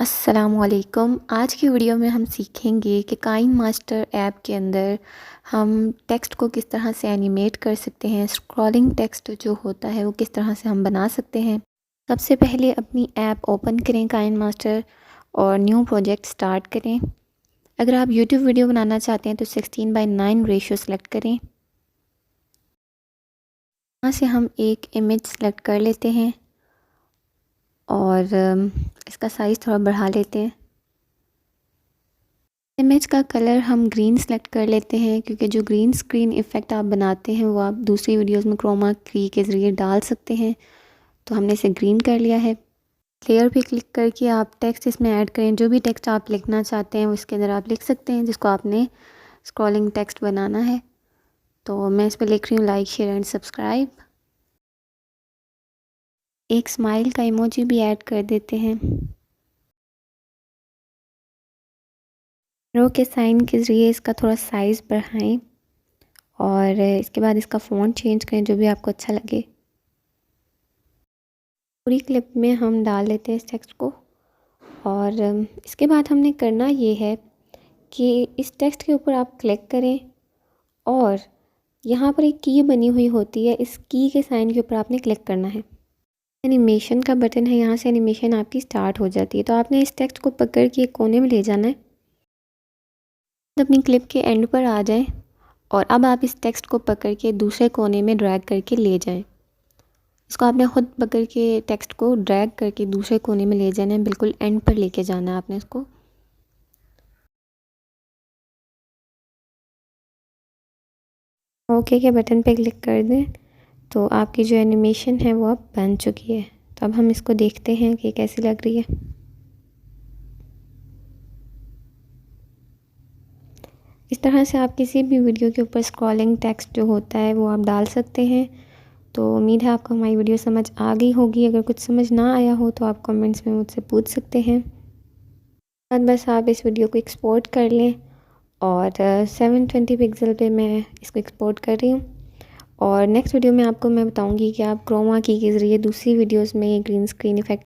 अस्सलामुअलैकुम। आज की वीडियो में हम सीखेंगे कि काइनमास्टर ऐप के अंदर हम टेक्स्ट को किस तरह से एनिमेट कर सकते हैं। स्क्रॉलिंग टेक्स्ट जो होता है वो किस तरह से हम बना सकते हैं। सबसे पहले अपनी ऐप ओपन करें काइनमास्टर और न्यू प्रोजेक्ट स्टार्ट करें। अगर आप यूट्यूब वीडियो बनाना चाहते हैं तो 16:9 रेशो सेलेक्ट करें। यहाँ से हम एक इमेज सेलेक्ट कर लेते हैं और इसका साइज़ थोड़ा बढ़ा लेते हैं। इमेज का कलर हम ग्रीन सेलेक्ट कर लेते हैं क्योंकि जो ग्रीन स्क्रीन इफ़ेक्ट आप बनाते हैं वो आप दूसरी वीडियोस में क्रोमा की के ज़रिए डाल सकते हैं। तो हमने इसे ग्रीन कर लिया है। लेयर पे क्लिक करके आप टेक्स्ट इसमें ऐड करें। जो भी टेक्स्ट आप लिखना चाहते हैं वो इसके अंदर आप लिख सकते हैं जिसको आपने स्क्रॉलिंग टेक्स्ट बनाना है। तो मैं इस पर लिख रही हूँ लाइक शेयर एंड सब्सक्राइब। एक स्माइल का इमोजी भी ऐड कर देते हैं। एरो के साइन के ज़रिए इसका थोड़ा साइज़ बढ़ाएं और इसके बाद इसका फ़ॉन्ट चेंज करें जो भी आपको अच्छा लगे। पूरी क्लिप में हम डाल लेते हैं इस टेक्स्ट को और इसके बाद हमने करना ये है कि इस टेक्स्ट के ऊपर आप क्लिक करें और यहाँ पर एक की बनी हुई होती है। इस की के साइन के ऊपर आपने क्लिक करना है। एनिमेशन का बटन है, यहाँ से एनिमेशन आपकी स्टार्ट हो जाती है। तो आपने इस टेक्स्ट को पकड़ के एक कोने में ले जाना है। अपनी क्लिप के एंड पर आ जाएं और अब आप इस टेक्स्ट को पकड़ के दूसरे कोने में ड्रैग करके ले जाएं। इसको आपने ख़ुद पकड़ के टेक्स्ट को ड्रैग करके दूसरे कोने में ले जाना है। बिल्कुल एंड पर लेके जाना है आपने इसको। ओके के बटन पे क्लिक कर दें तो आपकी जो एनिमेशन है वो अब बन चुकी है। तो अब हम इसको देखते हैं कि कैसी लग रही है। इस तरह से आप किसी भी वीडियो के ऊपर स्क्रॉलिंग टेक्स्ट जो होता है वो आप डाल सकते हैं। तो उम्मीद है आपको हमारी वीडियो समझ आ गई होगी। अगर कुछ समझ ना आया हो तो आप कमेंट्स में मुझसे पूछ सकते हैं। बस आप इस वीडियो को एक्सपोर्ट कर लें और 720 पिक्सल पे मैं इसको एक्सपोर्ट कर रही हूँ। और नेक्स्ट वीडियो में आपको मैं बताऊँगी कि आप क्रोमा की के ज़रिए दूसरी वीडियोस में ग्रीन स्क्रीन इफ़ेक्ट